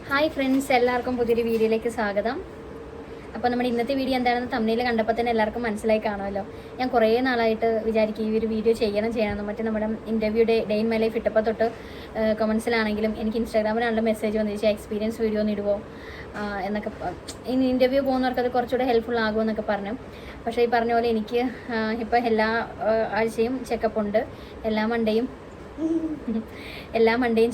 Hi friends, എല്ലാവർക്കും പുതിയൊരു വീഡിയോയിലേക്ക് സ്വാഗതം. അപ്പോൾ നമ്മുടെ ഇന്നത്തെ വീഡിയോ എന്താണെന്ന് തമ്മിൽ കണ്ടപ്പോൾ തന്നെ എല്ലാവർക്കും മനസ്സിലായി കാണുമല്ലോ. ഞാൻ കുറേ നാളായിട്ട് വിചാരിക്കും ഈ ഒരു വീഡിയോ ചെയ്യണം. മറ്റേ നമ്മുടെ ഇൻ്റർവ്യൂയുടെ ഡേ ഇൻ മൈ ലൈഫ് ഇട്ടപ്പോൾ തൊട്ട് കമൻസിലാണെങ്കിലും എനിക്ക് ഇൻസ്റ്റാഗ്രാമിലാണല്ലോ മെസ്സേജ് വന്നിരിച്ചാൽ എക്സ്പീരിയൻസ് വീഡിയോ ഒന്ന് ഇടുമോ എന്നൊക്കെ. ഇനി ഇൻ്റർവ്യൂ പോകുന്നവർക്ക് അത് കുറച്ചുകൂടെ ഹെൽപ്ഫുൾ ആകുമെന്നൊക്കെ പറഞ്ഞു. പക്ഷേ ഈ പറഞ്ഞ പോലെ എനിക്ക് ഇപ്പോൾ എല്ലാ ആഴ്ചയും ചെക്കപ്പ് ഉണ്ട്, എല്ലാ മണ്ടേയും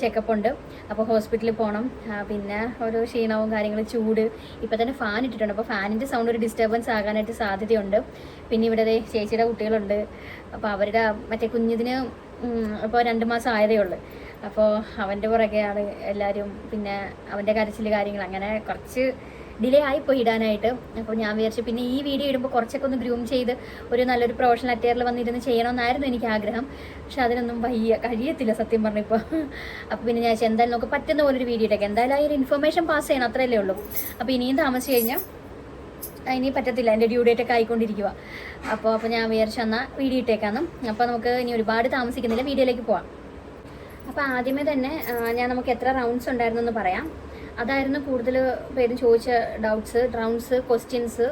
ചെക്കപ്പ് ഉണ്ട്. അപ്പോൾ ഹോസ്പിറ്റലിൽ പോകണം. പിന്നെ ഓരോ ക്ഷീണവും കാര്യങ്ങളും, ചൂട്. ഇപ്പോൾ തന്നെ ഫാൻ ഇട്ടിട്ടുണ്ട്, അപ്പോൾ ഫാനിൻ്റെ സൗണ്ട് ഒരു ഡിസ്റ്റർബൻസ് ആകാനായിട്ട് സാധ്യതയുണ്ട്. പിന്നെ ഇവിടെ ചേച്ചിയുടെ കുട്ടികളുണ്ട്. അപ്പോൾ അവരുടെ മറ്റേ കുഞ്ഞിതിന് ഇപ്പോൾ 2 മാസം ആയതേ ഉള്ളൂ. അപ്പോൾ അവൻ്റെ പുറകെയാണ് എല്ലാവരും. പിന്നെ അവൻ്റെ കരച്ചിൽ കാര്യങ്ങൾ, അങ്ങനെ കുറച്ച് ഡിലേ ആയിപ്പോയി ഇടാനായിട്ട്. അപ്പോൾ ഞാൻ വിചാരിച്ചു പിന്നെ ഈ വീഡിയോ ഇടുമ്പോൾ കുറച്ചൊക്കെ ഒന്ന് ഗ്രൂം ചെയ്ത് ഒരു നല്ലൊരു പ്രൊഫഷണൽ അറ്റയറിൽ വന്നിരുന്ന് ചെയ്യണമെന്നായിരുന്നു എനിക്ക് ആഗ്രഹം. പക്ഷെ അതിനൊന്നും കഴിയത്തില്ല സത്യം പറഞ്ഞപ്പോൾ. അപ്പോൾ പിന്നെ ഞാൻ എന്തായാലും നമുക്ക് പറ്റുന്ന പോലൊരു വീഡിയോ ഇട്ടേക്കാം. എന്തായാലും ആ ഒരു ഇൻഫർമേഷൻ പാസ് ചെയ്യണം, അത്രയല്ലേ ഉള്ളൂ. അപ്പോൾ ഇനിയും താമസിച്ച് കഴിഞ്ഞാൽ ഇനി പറ്റത്തില്ല, എൻ്റെ ഡ്യൂ ഡേറ്റ് ഒക്കെ ആയിക്കൊണ്ടിരിക്കുക. അപ്പോൾ ഞാൻ വിചാരിച്ചു എന്നാൽ വീഡിയോ ഇട്ടേക്കാന്ന്. അപ്പോൾ നമുക്ക് ഇനി ഒരുപാട് താമസിക്കുന്നില്ല, വീഡിയോയിലേക്ക് പോവാം. അപ്പോൾ ആദ്യമേ തന്നെ നമുക്ക് എത്ര റൗണ്ട്സ് ഉണ്ടായിരുന്നു എന്ന് പറയാം. അതായിരുന്നു കൂടുതൽ പേരും ചോദിച്ച റൗണ്ട്സ് ക്വസ്റ്റ്യൻസ്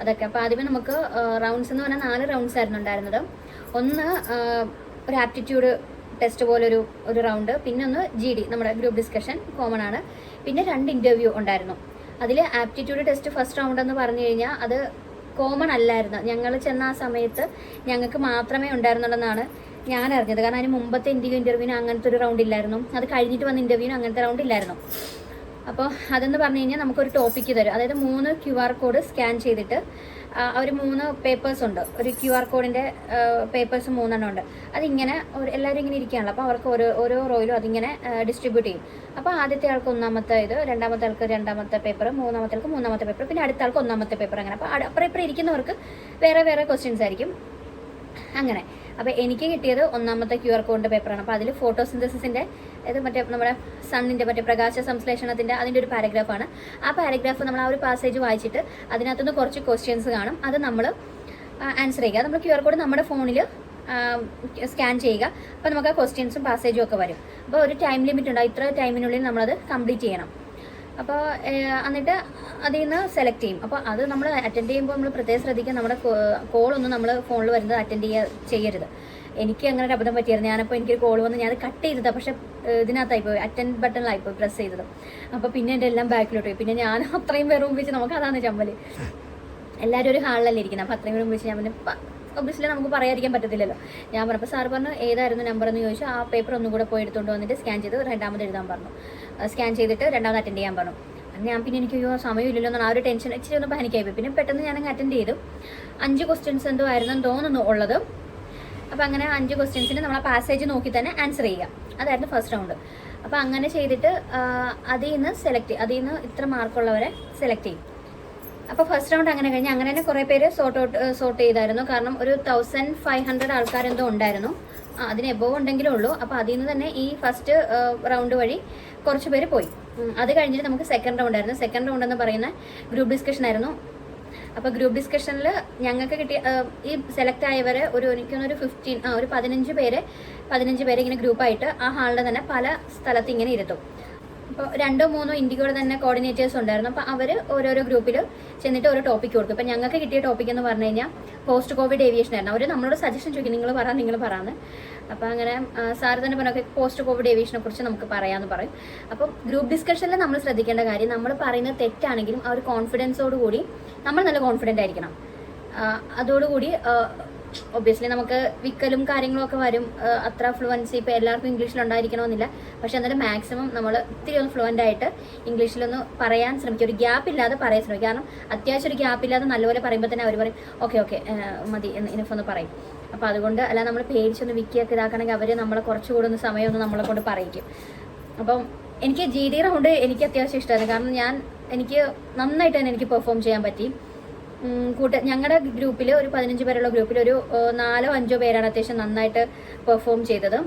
അതൊക്കെ. അപ്പോൾ ആദ്യമേ നമുക്ക് റൗണ്ട്സ് എന്ന് പറഞ്ഞാൽ 4 റൗണ്ട്സ് ആയിരുന്നു ഉണ്ടായിരുന്നത്. ഒന്ന് ഒരു ആപ്റ്റിറ്റ്യൂഡ് ടെസ്റ്റ് പോലൊരു റൗണ്ട്, പിന്നെ ഒന്ന് GD നമ്മുടെ ഗ്രൂപ്പ് ഡിസ്കഷൻ കോമൺ ആണ്, പിന്നെ 2 ഇൻ്റർവ്യൂ ഉണ്ടായിരുന്നു. അതിൽ ആപ്റ്റിറ്റ്യൂഡ് ടെസ്റ്റ് ഫസ്റ്റ് റൗണ്ട് എന്ന് പറഞ്ഞു കഴിഞ്ഞാൽ അത് കോമൺ അല്ലായിരുന്നു. ഞങ്ങൾ ചെന്ന ആ സമയത്ത് ഞങ്ങൾക്ക് മാത്രമേ ഉണ്ടായിരുന്നുള്ളതെന്നാണ് ഞാൻ അറിഞ്ഞത്. കാരണം അതിന് മുമ്പത്തെ ഇൻ്റർവ്യൂവിന് അങ്ങനത്തെ ഒരു റൗണ്ട് ഇല്ലായിരുന്നു, അത് കഴിഞ്ഞിട്ട് വന്ന ഇൻ്റർവ്യൂവിന് അങ്ങനത്തെ റൗണ്ട് ഇല്ലായിരുന്നു. അപ്പോൾ അതെന്ന് പറഞ്ഞു കഴിഞ്ഞാൽ നമുക്കൊരു ടോപ്പിക്ക് തരും. അതായത് 3 QR കോഡ് സ്കാൻ ചെയ്തിട്ട് അവർ 3 പേപ്പേഴ്സ് ഉണ്ട്. ഒരു QR കോഡിൻ്റെ പേപ്പേഴ്സ് 3 ഉണ്ട്. അതിങ്ങനെ എല്ലാവരും ഇങ്ങനെ ഇരിക്കുകയാണല്ലോ. അപ്പോൾ അവർക്ക് ഓരോ റോയിലും അതിങ്ങനെ ഡിസ്ട്രിബ്യൂട്ട് ചെയ്യും. അപ്പോൾ ആദ്യത്തെ ആൾക്ക് 1ാമത്തെ രണ്ടാമത്തെ ആൾക്ക് 2ാമത്തെ പേപ്പർ, 3ാമത്തെ ആൾക്ക് 3ാമത്തെ പേപ്പർ, പിന്നെ അടുത്ത ആൾക്ക് 1ാമത്തെ പേപ്പർ, അങ്ങനെ. അപ്പോൾ അപ്പുറം ഇരിക്കുന്നവർക്ക് വേറെ ക്വസ്റ്റ്യൻസ് ആയിരിക്കും, അങ്ങനെ. അപ്പോൾ എനിക്ക് കിട്ടിയത് 1ാമത്തെ QR കോഡിൻ്റെ പേപ്പറാണ്. അപ്പോൾ അതിൽ ഫോട്ടോസിന്തസിൻ്റെ മറ്റേ നമ്മുടെ സണ്ണിൻ്റെ മറ്റേ പ്രകാശ സംശ്ലേഷണത്തിൻ്റെ അതിൻ്റെ ഒരു പാരഗ്രാഫാണ്. ആ പാരഗ്രാഫ് നമ്മൾ ആ ഒരു പാസേജ് വായിച്ചിട്ട് അതിനകത്തുനിന്ന് കുറച്ച് ക്വസ്റ്റ്യൻസ് കാണും. അത് നമ്മൾ ആൻസർ ചെയ്യുക. നമ്മൾ QR കോഡ് നമ്മുടെ ഫോണിൽ സ്കാൻ ചെയ്യുക. അപ്പോൾ നമുക്ക് ആ ക്വസ്റ്റ്യൻസും പാസേജും ഒക്കെ വരും. അപ്പോൾ ഒരു ടൈം ലിമിറ്റ് ഉണ്ട്, ഇത്ര ടൈമിനുള്ളിൽ നമ്മളത് കംപ്ലീറ്റ് ചെയ്യണം. അപ്പോൾ എന്നിട്ട് അതിൽ നിന്ന് സെലക്ട് ചെയ്യും. അപ്പോൾ അത് നമ്മൾ അറ്റൻഡ് ചെയ്യുമ്പോൾ നമ്മൾ പ്രത്യേകം ശ്രദ്ധിക്കുക, നമ്മുടെ കോളൊന്നും നമ്മൾ ഫോണിൽ വരുന്നത് അറ്റൻഡ് ചെയ്യരുത്. എനിക്ക് അങ്ങനെ ഒരു അബദ്ധം പറ്റിയായിരുന്നു. ഞാനപ്പോൾ എനിക്കൊരു കോൾ വന്ന് ഞാൻ കട്ട് ചെയ്തതാണ്, പക്ഷേ ഇതിനകത്തായിപ്പോയി, അറ്റൻഡ് ബട്ടണിലായിപ്പോയി പ്രസ് ചെയ്തത്. അപ്പോൾ പിന്നെ എൻ്റെ എല്ലാം ബാക്കിലോട്ട് പോയി. പിന്നെ ഞാൻ അത്രയും പേർ മുമ്പിച്ച്, നമുക്ക് അതാണ് ചമ്മൽ, എല്ലാവരും ഒരു ഹാളിലല്ലേ ഇരിക്കുന്നത്. അപ്പോൾ അത്രയും പേർ മുമ്പിച്ച് ഞാൻ പിന്നെ ഒബ്വിയസ്ലി നമുക്ക് പറയാതിരിക്കാൻ പറ്റത്തില്ലല്ലോ. ഞാൻ പറഞ്ഞപ്പോൾ സാർ പറഞ്ഞു ഏതായിരുന്നു നമ്പർ എന്ന് ചോദിച്ചു. ആ പേപ്പർ ഒന്നും കൂടെ പോയി എടുത്തുകൊണ്ട് വന്നിട്ട് സ്കാൻ ചെയ്ത് 2ാമത് എഴുതാൻ പറഞ്ഞു. സ്കാൻ ചെയ്തിട്ട് 2ാമത് അറ്റൻഡ് ചെയ്യാൻ പറഞ്ഞു. ഞാൻ പിന്നെ എനിക്ക് സമയമില്ലല്ലോ എന്നാണ് ആ ഒരു ടെൻഷൻ, ഇച്ചിരി ഒന്ന് പാനിക്കായി പോയി. പിന്നെ പെട്ടെന്ന് ഞാനങ്ങ് അറ്റൻഡ് ചെയ്തു. 5 ക്വസ്റ്റ്യൻസ് എന്തോ ആയിരുന്നെന്ന് തോന്നുന്നു ഉള്ളത്. അപ്പോൾ അങ്ങനെ 5 ക്വസ്റ്റ്യൻസിന് നമ്മൾ ആ പാസേജ് നോക്കി തന്നെ ആൻസർ ചെയ്യുക. അതായിരുന്നു ഫസ്റ്റ് റൗണ്ട്. അപ്പോൾ അങ്ങനെ ചെയ്തിട്ട് അതിൽ നിന്ന് ഇത്ര മാർക്കുള്ളവരെ സെലക്ട് ചെയ്യും. അപ്പോൾ ഫസ്റ്റ് റൗണ്ട് അങ്ങനെ കഴിഞ്ഞ് അങ്ങനെ തന്നെ കുറേ പേര് സോർട്ട് ചെയ്തായിരുന്നു. കാരണം ഒരു 1500 ആൾക്കാരെന്തോ ഉണ്ടായിരുന്നു, അതിന് എബോവ് ഉണ്ടെങ്കിലേ ഉള്ളൂ. അപ്പോൾ അതിൽ നിന്ന് തന്നെ ഈ ഫസ്റ്റ് റൗണ്ട് വഴി കുറച്ച് പേര് പോയി. അത് കഴിഞ്ഞിട്ട് നമുക്ക് സെക്കൻഡ് റൗണ്ട് ആയിരുന്നു. സെക്കൻഡ് റൗണ്ട് എന്ന് പറയുന്ന ഗ്രൂപ്പ് ഡിസ്കഷൻ ആയിരുന്നു. അപ്പോൾ ഗ്രൂപ്പ് ഡിസ്കഷനിൽ ഞങ്ങൾക്ക് കിട്ടിയ ഈ സെലക്ട് ആയവരെ എനിക്കൊന്നൊരു 15 പേരെ ഇങ്ങനെ ഗ്രൂപ്പായിട്ട് ആ ഹാളിൽ തന്നെ പല സ്ഥലത്ത് ഇങ്ങനെ ഇരുത്തും. അപ്പോൾ 2-3 ഇന്ത്യയുടെ തന്നെ കോർഡിനേറ്റേഴ്സ് ഉണ്ടായിരുന്നു. അപ്പോൾ അവർ ഓരോരോ ഗ്രൂപ്പിൽ ചെന്നിട്ട് ഓരോ ടോപ്പിക്ക് കൊടുക്കും. ഇപ്പോൾ ഞങ്ങൾക്ക് കിട്ടിയ ടോപ്പിക് എന്ന് പറഞ്ഞു കഴിഞ്ഞാൽ പോസ്റ്റ് കോവിഡ് ഏവിയേഷൻ ആയിരുന്നു. അവർ നമ്മളോട് സജഷൻ ചോദിക്കും, നിങ്ങൾ പറയാമെന്ന്. അപ്പോൾ അങ്ങനെ സാർ തന്നെ പറഞ്ഞു പോസ്റ്റ് കോവിഡ് ഏവിയേഷനെ കുറിച്ച് നമുക്ക് പറയാമെന്ന് പറയും. അപ്പം ഗ്രൂപ്പ് ഡിസ്കഷനിൽ നമ്മൾ ശ്രദ്ധിക്കേണ്ട കാര്യം, നമ്മൾ പറയുന്നത് തെറ്റാണെങ്കിലും ആ ഒരു കോൺഫിഡൻസോടുകൂടി നമ്മൾ നല്ല കോൺഫിഡൻ്റ് ആയിരിക്കണം. അതോടുകൂടി ഒബ്വിയസ്ലി നമുക്ക് വിക്കലും കാര്യങ്ങളും ഒക്കെ വരും. അത്ര ഫ്ലുവൻസി ഇപ്പോൾ എല്ലാവർക്കും ഇംഗ്ലീഷിലുണ്ടായിരിക്കണമെന്നില്ല. പക്ഷേ എന്നാലും മാക്സിമം നമ്മൾ ഇത്തിരി ഒന്ന് ഫ്ലുവൻ്റ് ആയിട്ട് ഇംഗ്ലീഷിലൊന്ന് പറയാൻ ശ്രമിക്കും. ഒരു ഗ്യാപ്പ് ഇല്ലാതെ പറയാൻ ശ്രമിക്കും. കാരണം അത്യാവശ്യം ഒരു ഗ്യാപ്പ് ഇല്ലാതെ നല്ലപോലെ പറയുമ്പോൾ തന്നെ അവർ പറയും ഓക്കെ മതി ഇനിഫൊന്ന് പറയും. അപ്പോൾ അതുകൊണ്ട് അല്ല നമ്മൾ പേടിച്ചൊന്ന് വിക്കിയൊക്കെ ഇതാക്കണമെങ്കിൽ അവർ നമ്മളെ കുറച്ചുകൂടെ ഒന്ന് സമയമൊന്ന് നമ്മളെ കൊണ്ട് പറയിക്കും. അപ്പം എനിക്ക് GD റൗണ്ട് എനിക്ക് അത്യാവശ്യം ഇഷ്ടമായിരുന്നു. കാരണം എനിക്ക് നന്നായിട്ട് തന്നെ എനിക്ക് പെർഫോം ചെയ്യാൻ പറ്റി. ഞങ്ങളുടെ ഗ്രൂപ്പിൽ ഒരു 15 പേരുള്ള ഗ്രൂപ്പിൽ ഒരു 4-5 പേരാണ് അത്യാവശ്യം നന്നായിട്ട് പെർഫോം ചെയ്തത്.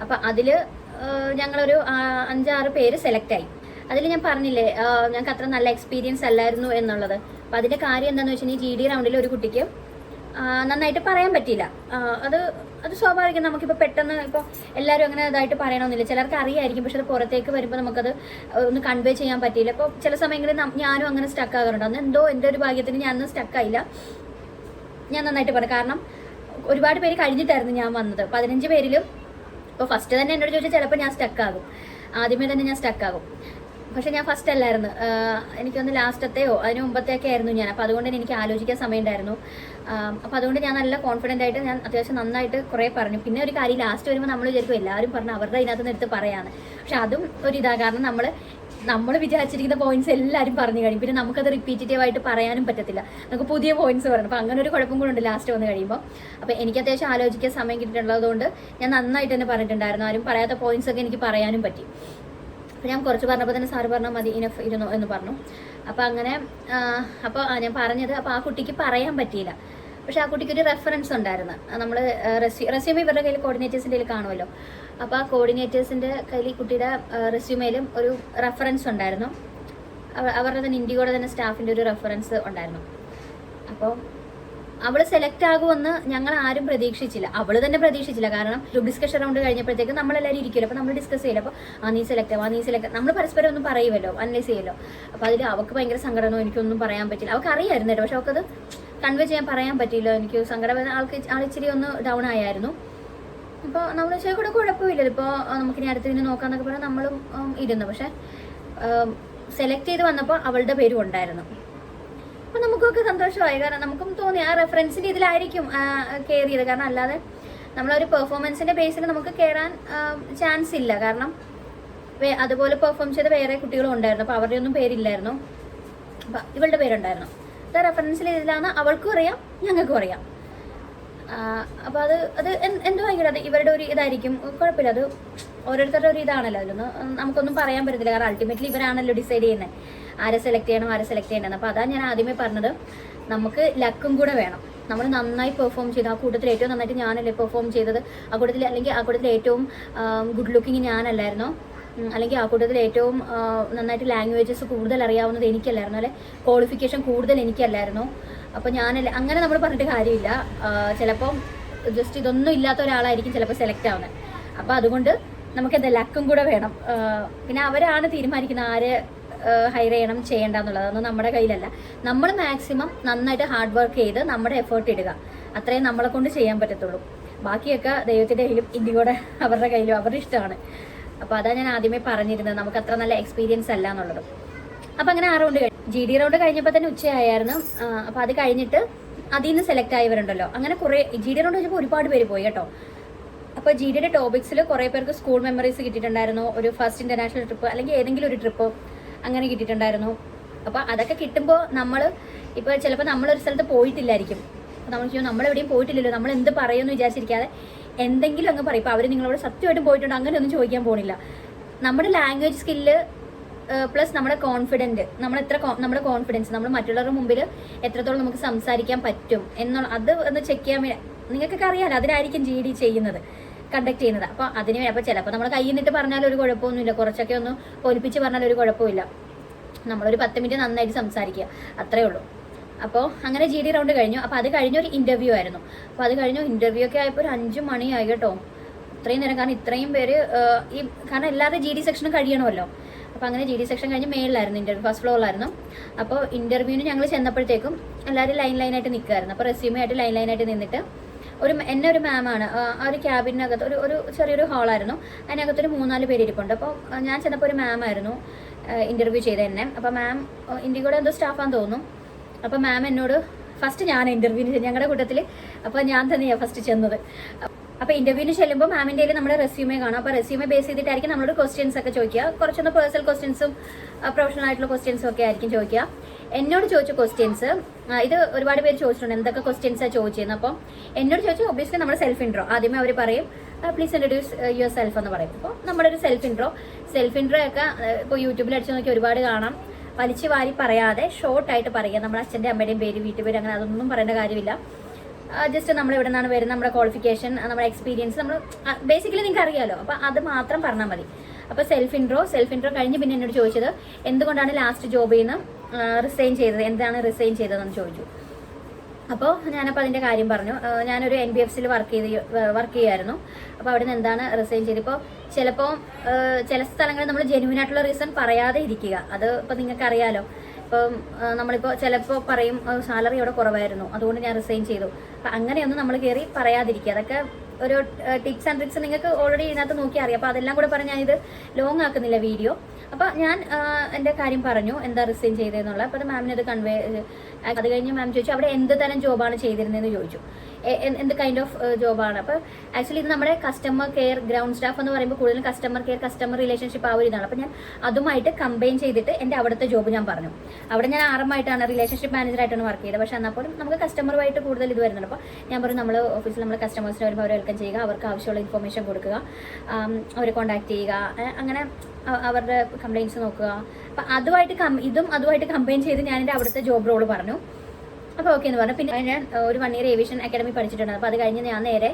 അപ്പോൾ അതിൽ ഞങ്ങളൊരു 5-6 പേര് സെലക്റ്റായി. അതിൽ ഞാൻ പറഞ്ഞില്ലേ ഞങ്ങൾക്ക് അത്ര നല്ല എക്സ്പീരിയൻസ് അല്ലായിരുന്നു എന്നുള്ളത്. അപ്പോൾ അതിൻ്റെ കാര്യം എന്താണെന്ന് വെച്ചാൽ GD റൗണ്ടിൽ ഒരു കുട്ടിക്ക് നന്നായിട്ട് പറയാൻ പറ്റിയില്ല. അത് അത് സ്വാഭാവികം. നമുക്കിപ്പോൾ പെട്ടെന്ന് ഇപ്പോൾ എല്ലാവരും അങ്ങനെ ഇതായിട്ട് പറയണമെന്നില്ല, ചിലർക്ക് അറിയായിരിക്കും, പക്ഷെ അത് പുറത്തേക്ക് വരുമ്പോൾ നമുക്കത് ഒന്ന് കൺവേ ചെയ്യാൻ പറ്റിയില്ല. അപ്പോൾ ചില സമയങ്ങളിൽ ഞാനും അങ്ങനെ സ്റ്റക്ക് ആകാറുണ്ട്. അന്ന് എന്തോ എൻ്റെ ഒരു ഭാഗ്യത്തിന് ഞാൻ അന്ന് സ്റ്റക്കായില്ല, ഞാൻ നന്നായിട്ട് പറഞ്ഞു. കാരണം ഒരുപാട് പേര് കഴിഞ്ഞിട്ടായിരുന്നു ഞാൻ വന്നത്. 15 പേരിലും ഇപ്പോൾ ഫസ്റ്റ് തന്നെ എന്നോട് ചോദിച്ചാൽ ചിലപ്പോൾ ഞാൻ സ്റ്റക്കാകും, ആദ്യമേ തന്നെ ഞാൻ സ്റ്റക്കാകും. പക്ഷെ ഞാൻ ഫസ്റ്റ് അല്ലായിരുന്നു, എനിക്കൊന്ന് ലാസ്റ്റത്തെയോ അതിന് മുമ്പത്തെയൊക്കെ ആയിരുന്നു ഞാൻ. അപ്പോൾ അതുകൊണ്ട് തന്നെ എനിക്ക് ആലോചിക്കാൻ സമയം ഉണ്ടായിരുന്നു. അപ്പോൾ അതുകൊണ്ട് ഞാൻ നല്ല കോൺഫിഡൻ്റ് ആയിട്ട് ഞാൻ അത്യാവശ്യം നന്നായിട്ട് കുറേ പറഞ്ഞു. പിന്നെ ഒരു കാര്യം, ലാസ്റ്റ് വരുമ്പോൾ നമ്മൾ വിചാരിക്കും എല്ലാവരും പറഞ്ഞ് അവരുടെ അതിനകത്ത് നിന്ന് എടുത്ത് പറയാമെന്ന്. പക്ഷെ അതും ഒരിതാണ്, കാരണം നമ്മൾ വിചാരിച്ചിരിക്കുന്ന പോയിന്റ്സ് എല്ലാവരും പറഞ്ഞു കഴിയും. പിന്നെ നമുക്കത് റിപ്പീറ്റേറ്റീവായിട്ട് പറയാനും പറ്റത്തില്ല, നമുക്ക് പുതിയ പോയിന്റ്സ് പറയണം. അപ്പോൾ അങ്ങനെ ഒരു കുഴപ്പം കൂടെ ഉണ്ട് ലാസ്റ്റ് വന്ന് കഴിയുമ്പോൾ. അപ്പോൾ എനിക്ക് അത്യാവശ്യം ആലോചിക്കാൻ സമയം കിട്ടിയിട്ടുള്ളതുകൊണ്ട് ഞാൻ നന്നായിട്ട് തന്നെ പറഞ്ഞിട്ടുണ്ടായിരുന്നു. ആരും പറയാത്ത പോയിന്റ്സ് ഒക്കെ എനിക്ക് പറയാനും പറ്റി. അപ്പോൾ ഞാൻ കുറച്ച് പറഞ്ഞപ്പോൾ തന്നെ സാറ് പറഞ്ഞാൽ മതി, ഇനഫ് ഇരുന്നു എന്ന് പറഞ്ഞു. അപ്പോൾ അങ്ങനെ അപ്പോൾ ഞാൻ പറഞ്ഞത്, അപ്പോൾ ആ കുട്ടിക്ക് പറയാൻ പറ്റിയില്ല. പക്ഷെ ആ കുട്ടിക്ക് ഒരു റെഫറൻസ് ഉണ്ടായിരുന്നു. നമ്മൾ റെസ്യൂമേ ഇവരുടെ കയ്യിൽ കോർഡിനേറ്റേഴ്സിൻ്റെ കയ്യിൽ കാണുമല്ലോ. അപ്പോൾ ആ കോർഡിനേറ്റേഴ്സിൻ്റെ കയ്യിൽ കുട്ടിയുടെ റെസ്യൂമേലും ഒരു റെഫറൻസ് ഉണ്ടായിരുന്നു. അവരുടെ തന്നെ ഇൻഡിഗോയുടെ തന്നെ സ്റ്റാഫിൻ്റെ ഒരു റെഫറൻസ് ഉണ്ടായിരുന്നു. അപ്പോൾ അവൾ സെലക്ട് ആകുമെന്ന് ഞങ്ങൾ ആരും പ്രതീക്ഷിച്ചില്ല, അവൾ തന്നെ പ്രതീക്ഷിച്ചില്ല. കാരണം ഗ്രൂപ്പ് ഡിസ്കഷൻ റൗണ്ട് കഴിഞ്ഞപ്പോഴത്തേക്ക് നമ്മളെല്ലാവരും ഇരിക്കുമല്ലോ, അപ്പോൾ നമ്മൾ ഡിസ്കസ് ചെയ്യില്ല. അപ്പോൾ നീ സെലക്ട് ആവാ, നീ സെലക്ട്, നമ്മൾ പരസ്പരം ഒന്നും പറയുമല്ലോ, അനലൈസ് ചെയ്യുമല്ലോ. അപ്പോൾ അതിൽ അവൾക്ക് ഭയങ്കര സങ്കടമോ എനിക്കൊന്നും പറയാൻ പറ്റില്ല. അവൾക്ക് അറിയായിരുന്നു കേട്ടോ, പക്ഷെ അവൾക്കത് കൺവേ ചെയ്യാൻ പറയാൻ പറ്റിയില്ല. എനിക്ക് സങ്കടം, ആളിച്ചിരി ഒന്ന് ഡൗൺ ആയായിരുന്നു. അപ്പോൾ നമ്മൾ വെച്ചാൽ കൂടെ കുഴപ്പമില്ല, ഇപ്പോൾ നമുക്കിനി അടുത്തതിന് നോക്കാമെന്നൊക്കെ പറഞ്ഞാൽ നമ്മളും ഇരുന്നു. പക്ഷെ സെലക്ട് ചെയ്ത് വന്നപ്പോൾ അവളുടെ പേരും ഉണ്ടായിരുന്നു. അപ്പോൾ നമുക്കൊക്കെ സന്തോഷമായി, കാരണം നമുക്കും തോന്നി ആ റെഫറൻസിൻ്റെ ഇതിലായിരിക്കും കയറിയത്. കാരണം അല്ലാതെ നമ്മളൊരു പെർഫോമൻസിൻ്റെ ബേസിൽ നമുക്ക് കയറാൻ ചാൻസ് ഇല്ല. കാരണം അതുപോലെ പെർഫോം ചെയ്ത വേറെ കുട്ടികളും ഉണ്ടായിരുന്നു, അപ്പോൾ അവരുടെ ഒന്നും പേരില്ലായിരുന്നു. അപ്പം ഇവളുടെ പേരുണ്ടായിരുന്നു. അത് റെഫറൻസിൽ ഇതിലാണ്, അവൾക്കും അറിയാം ഞങ്ങൾക്കും അറിയാം. അപ്പോൾ അത് എന്തോ ആയിക്കോട്ടെ, അത് ഇവരുടെ ഒരു ഇതായിരിക്കും, കുഴപ്പമില്ല. അത് ഓരോരുത്തരുടെ ഒരു ഇതാണല്ലോ, അതിലൊന്നും നമുക്കൊന്നും പറയാൻ പറ്റത്തില്ല. കാരണം അൾട്ടിമേറ്റ്ലി ഇവരാണല്ലോ ഡിസൈഡ് ചെയ്യുന്നത് ആരെ സെലക്ട് ചെയ്യണം, ആരെ സെലക്ട് ചെയ്യണമെന്ന്. അപ്പോൾ അതാണ് ഞാൻ ആദ്യമേ പറഞ്ഞത്, നമുക്ക് ലക്കും കൂടെ വേണം. നമ്മൾ നന്നായി പെർഫോം ചെയ്ത്, ആ കൂട്ടത്തിൽ ഏറ്റവും നന്നായിട്ട് ഞാനല്ലേ പെർഫോം ചെയ്തത്, ആ കൂട്ടത്തിൽ ഏറ്റവും ഗുഡ് ലുക്കിങ് ഞാനല്ലായിരുന്നോ, അല്ലെങ്കിൽ ആ കൂട്ടത്തിൽ ഏറ്റവും നന്നായിട്ട് ലാംഗ്വേജസ് കൂടുതൽ അറിയാവുന്നത് എനിക്കല്ലായിരുന്നു, അല്ലെ ക്വാളിഫിക്കേഷൻ കൂടുതൽ എനിക്കല്ലായിരുന്നു. അപ്പോൾ ഞാനല്ലേ, അങ്ങനെ നമ്മൾ പറഞ്ഞിട്ട് കാര്യമില്ല. ചിലപ്പം ജസ്റ്റ് ഇതൊന്നും ഇല്ലാത്ത ഒരാളായിരിക്കും ചിലപ്പോൾ സെലക്ട് ആവുന്നത്. അപ്പോൾ അതുകൊണ്ട് നമുക്ക് എന്താ ലക്കും കൂടെ വേണം. പിന്നെ അവരാണ് തീരുമാനിക്കുന്നത് ആരെ ഹയർ ചെയ്യണം ചെയ്യേണ്ടെന്നുള്ളത്, അതൊന്നും നമ്മുടെ കയ്യിലല്ല. നമ്മൾ മാക്സിമം നന്നായിട്ട് ഹാർഡ് വർക്ക് ചെയ്ത് നമ്മുടെ എഫേർട്ട് ഇടുക, അത്രയും നമ്മളെ കൊണ്ട് ചെയ്യാൻ പറ്റത്തുള്ളൂ. ബാക്കിയൊക്കെ ദൈവത്തിൻ്റെ കയ്യിലും ഇന്ത്യയുടെ അവരുടെ കയ്യിലും, അവരുടെ ഇഷ്ടമാണ്. അപ്പോൾ അതാണ് ഞാൻ ആദ്യമേ പറഞ്ഞിരുന്നത്, നമുക്ക് അത്ര നല്ല എക്സ്പീരിയൻസ് അല്ല എന്നുള്ളത്. അപ്പോൾ അങ്ങനെ ആ റൗണ്ട് GD റൗണ്ട് കഴിഞ്ഞപ്പോൾ തന്നെ ഉച്ചയായിരുന്നു. അപ്പോൾ അത് കഴിഞ്ഞിട്ട് അതിൽ നിന്ന് സെലക്ട് ആയവരുണ്ടല്ലോ, അങ്ങനെ കുറേ GD റൗണ്ട് കഴിഞ്ഞപ്പോൾ ഒരുപാട് പേര് പോയി കേട്ടോ. അപ്പോൾ GDയുടെ ടോപ്പിക്സിൽ കുറേ പേർക്ക് സ്കൂൾ മെമ്മറീസ് കിട്ടിയിട്ടുണ്ടായിരുന്നു, ഒരു ഫസ്റ്റ് ഇൻ്റർനാഷണൽ ട്രിപ്പ് അല്ലെങ്കിൽ ഏതെങ്കിലും ഒരു ട്രിപ്പ് അങ്ങനെ കിട്ടിയിട്ടുണ്ടായിരുന്നു. അപ്പോൾ അതൊക്കെ കിട്ടുമ്പോൾ നമ്മൾ ഇപ്പോൾ ചിലപ്പോൾ നമ്മളൊരു സ്ഥലത്ത് പോയിട്ടില്ലായിരിക്കും, അപ്പോൾ നമ്മൾ നമ്മളെവിടെയും പോയിട്ടില്ലല്ലോ, നമ്മൾ എന്ത് പറയുമെന്ന് വിചാരിച്ചിരിക്കാതെ എന്തെങ്കിലും അങ്ങ് പറയും. ഇപ്പോൾ അവർ നിങ്ങളോട് സത്യമായിട്ടും പോയിട്ടുണ്ട് അങ്ങനെയൊന്നും ചോദിക്കാൻ പോകുന്നില്ല. നമ്മുടെ ലാംഗ്വേജ് സ്കില്ല് പ്ലസ് നമ്മുടെ കോൺഫിഡൻറ്റ്, നമ്മുടെ കോൺഫിഡൻസ്, നമ്മൾ മറ്റുള്ളവരുടെ മുമ്പിൽ എത്രത്തോളം നമുക്ക് സംസാരിക്കാൻ പറ്റും എന്നുള്ള അത് ഒന്ന് ചെക്ക് ചെയ്യാൻ വേണ്ടി, നിങ്ങൾക്കൊക്കെ അറിയാമല്ലോ, അതിനായിരിക്കും GD ചെയ്യുന്നത്, കണ്ടക്ട് ചെയ്യുന്നത്. അപ്പോൾ അതിന് അപ്പോൾ ചിലപ്പോൾ നമ്മൾ കയ്യിൽ നിന്നിട്ട് പറഞ്ഞാൽ ഒരു കുഴപ്പമൊന്നുമില്ല, കുറച്ചൊക്കെ ഒന്ന് പൊലിപ്പിച്ച് പറഞ്ഞാൽ ഒരു കുഴപ്പമില്ല. നമ്മളൊരു 10 മിനിറ്റ് നന്നായിട്ട് സംസാരിക്കുക, അത്രയേ ഉള്ളൂ. അപ്പോൾ അങ്ങനെ GD റൗണ്ട് കഴിഞ്ഞു. അപ്പോൾ അത് കഴിഞ്ഞ ഒരു ഇൻ്റർവ്യൂ ആയിരുന്നു. അപ്പോൾ അത് കഴിഞ്ഞു ഇൻ്റർവ്യൂ ഒക്കെ ആയപ്പോൾ ഒരു 5 മണിയായി കേട്ടോ, ഇത്രയും നേരം. കാരണം ഇത്രയും പേര് കാരണം എല്ലാവരുടെയും GD സെക്ഷനും കഴിയണമല്ലോ. അപ്പോൾ അങ്ങനെ GD സെക്ഷൻ കഴിഞ്ഞ് മേളിലായിരുന്നു ഇൻ്റർവ്യൂ, ഫസ്റ്റ് ഫ്ലോറിലായിരുന്നു. അപ്പോൾ ഇൻ്റർവ്യൂവിന് ഞങ്ങൾ ചെന്നപ്പോഴത്തേക്കും എല്ലാവരും ലൈനായിട്ട് നിൽക്കുമായിരുന്നു. അപ്പോൾ റെസ്യൂമേ ആയിട്ട് ലൈനായിട്ട് നിന്നിട്ട് എന്നെ ഒരു മാമാണ് ആ ഒരു ക്യാബിനകത്ത് ഒരു ചെറിയൊരു ഹാളായിരുന്നു, അതിനകത്തൊരു 3-4 പേര് ഇരിപ്പുണ്ട്. അപ്പോൾ ഞാൻ ചെന്നപ്പോൾ ഒരു മാമായിരുന്നു ഇൻ്റർവ്യൂ ചെയ്ത എന്നെ. അപ്പോൾ മാം ഇന്ത്യയുടെ എന്തോ സ്റ്റാഫാന്ന് തോന്നുന്നു. അപ്പോൾ മാം എന്നോട് ഫസ്റ്റ് ഞാൻ ഇൻ്റർവ്യൂവിന് ഞങ്ങളുടെ കൂട്ടത്തിൽ, അപ്പോൾ ഞാൻ തന്നെയാണ് ഫസ്റ്റ് ചെന്നത്. അപ്പോൾ ഇൻ്റർവ്യൂവിന് ചെല്ലുമ്പോൾ മാമിൻ്റെ കയ്യിൽ നമ്മുടെ റെസ്യൂമേ കാണാം. അപ്പോൾ റെസ്യൂമേ ബേസ് ചെയ്തിട്ടായിരിക്കും നമ്മളോട് ക്വസ്റ്റ്യൻസ് ഒക്കെ ചോദിക്കുക, കുറച്ചൊന്ന് പേഴ്സണൽ ക്വസ്റ്റ്യൻസും പ്രൊഫഷണൽ ആയിട്ടുള്ള ക്വസ്റ്റ്യൻസും ഒക്കെ ആയിരിക്കും ചോദിക്കുക. എന്നോട് ചോദിച്ച ക്വസ്റ്റ്യൻസ് ഇത് ഒരുപാട് പേര് ചോദിച്ചിട്ടുണ്ട്, എന്തൊക്കെ ക്വസ്റ്റ്യൻസാണ് ചോദിച്ചതെന്ന്. അപ്പം എന്നോട് ചോദിച്ചാൽ ഒബ്വിയസ്ലി നമ്മുടെ സെൽഫ് ഇൻട്രോ ആദ്യമേ അവർ പറയും, പ്ലീസ് ഇൻട്രൊഡ്യൂസ് യുവർ സെൽഫ് എന്ന് പറയും. അപ്പോൾ നമ്മുടെ ഒരു സെൽഫ് ഇൻട്രോ ഒക്കെ ഇപ്പോൾ യൂട്യൂബിൽ അടിച്ചു നോക്കി ഒരുപാട് കാണാം. വലിച്ചു വാരി പറയാതെ ഷോർട്ടായിട്ട് പറയുക, നമ്മുടെ അച്ഛൻ്റെ അമ്മയുടെയും പേര്, വീട്ടുപേര്, അങ്ങനെ അതൊന്നും പറയേണ്ട കാര്യമില്ല. ജസ്റ്റ് നമ്മൾ എവിടെ നിന്നാണ് വരുന്നത്, നമ്മുടെ ക്വാളിഫിക്കേഷൻ, നമ്മുടെ എക്സ്പീരിയൻസ്, നമ്മൾ ബേസിക്കലി നിങ്ങൾക്ക് അറിയാമല്ലോ. അപ്പോൾ അത് മാത്രം പറഞ്ഞാൽ മതി. അപ്പോൾ സെൽഫ് ഇൻട്രോ കഴിഞ്ഞ് പിന്നെ എന്നോട് ചോദിച്ചത് എന്തുകൊണ്ടാണ് ലാസ്റ്റ് ജോബിൽ നിന്ന് റിസൈൻ ചെയ്തത്, എന്താണ് റിസൈൻ ചെയ്തതെന്ന് ചോദിച്ചു. അപ്പോൾ ഞാനപ്പോൾ അതിൻ്റെ കാര്യം പറഞ്ഞു. ഞാനൊരു NBFCയിൽ വർക്ക് ചെയ്യുമായിരുന്നു. അപ്പോൾ അവിടെ നിന്ന് എന്താണ് റിസൈൻ ചെയ്ത്. ഇപ്പോൾ ചിലപ്പോൾ ചില സ്ഥലങ്ങളിൽ നമ്മൾ ജെന്യൂൻ ആയിട്ടുള്ള റീസൺ പറയാതെ ഇരിക്കുക. അത് ഇപ്പോൾ നിങ്ങൾക്ക് അറിയാലോ. ഇപ്പം നമ്മളിപ്പോൾ ചിലപ്പോൾ പറയും സാലറി അവിടെ കുറവായിരുന്നു, അതുകൊണ്ട് ഞാൻ റിസൈൻ ചെയ്തു. അപ്പം അങ്ങനെയൊന്നും നമ്മൾ കയറി പറയാതിരിക്കുക. അതൊക്കെ ഒരു ടിപ്സ് ആൻഡ് ട്രിക്സ് നിങ്ങൾക്ക് ഓൾറെഡി ഇതിനകത്ത് നോക്കി അറിയാം. അപ്പോൾ അതെല്ലാം കൂടെ പറഞ്ഞ് ഞാനിത് ലോങ് ആക്കുന്നില്ല വീഡിയോ. അപ്പോൾ ഞാൻ എൻ്റെ കാര്യം പറഞ്ഞു, എന്താ റിസൈൻ ചെയ്തതെന്നുള്ളത്. അപ്പോൾ അത് മാമിന് അത് കൺവേ. അത് കഴിഞ്ഞ് മാം ചോദിച്ചു അവിടെ എന്ത് തരം ജോബാണ് ചെയ്തിരുന്നതെന്ന് ചോദിച്ചു. എന്ത് കൈൻഡ് ഓഫ് ജോബാണ്. അപ്പോൾ ആക്ച്വലി ഇത് നമ്മുടെ കസ്റ്റമർ കെയർ ഗ്രൗണ്ട് സ്റ്റാഫ് എന്ന് പറയുമ്പോൾ കൂടുതലും കസ്റ്റമർ കെയർ കസ്റ്റമർ റിലേഷൻഷിപ്പ് ആ ഒരു ഇതാണ്. അപ്പോൾ ഞാൻ അതുമായിട്ട് കമ്പൈൻ ചെയ്തിട്ട് എൻ്റെ അവിടുത്തെ ജോബ് ഞാൻ പറഞ്ഞു. അവിടെ ഞാൻ RM റിലേഷൻഷിപ്പ് മാനേജറായിട്ടാണ് വർക്ക് ചെയ്തത്. പക്ഷേ എന്നാൽ പോലും നമുക്ക് കസ്റ്റമറുമായിട്ട് കൂടുതൽ ഇത് വരുന്നുണ്ട്. അപ്പോൾ ഞാൻ പറഞ്ഞു നമ്മൾ ഓഫീസിൽ നമ്മൾ കസ്റ്റമേഴ്സിന് വരുമ്പോൾ അവരെ വെൽക്കം ചെയ്യുക, അവർക്ക് ആവശ്യമുള്ള ഇൻഫർമേഷൻ കൊടുക്കുക, അവരെ കോൺടാക്ട് ചെയ്യുക, അങ്ങനെ അവരുടെ കംപ്ലയിൻറ്റ്സ് നോക്കുക. അപ്പം അതുമായിട്ട് കമ്പൈൻ ചെയ്ത് ഞാൻ എൻ്റെ അവിടുത്തെ ജോബ് റോള് പറഞ്ഞു. അപ്പോൾ ഓക്കെ എന്ന് പറഞ്ഞു. പിന്നെ ഞാൻ ഒരു 1 year ഏവിയേഷൻ അക്കാഡമി പഠിച്ചിട്ടുണ്ടായിരുന്നു. അപ്പോൾ അത് കഴിഞ്ഞ് ഞാൻ നേരെ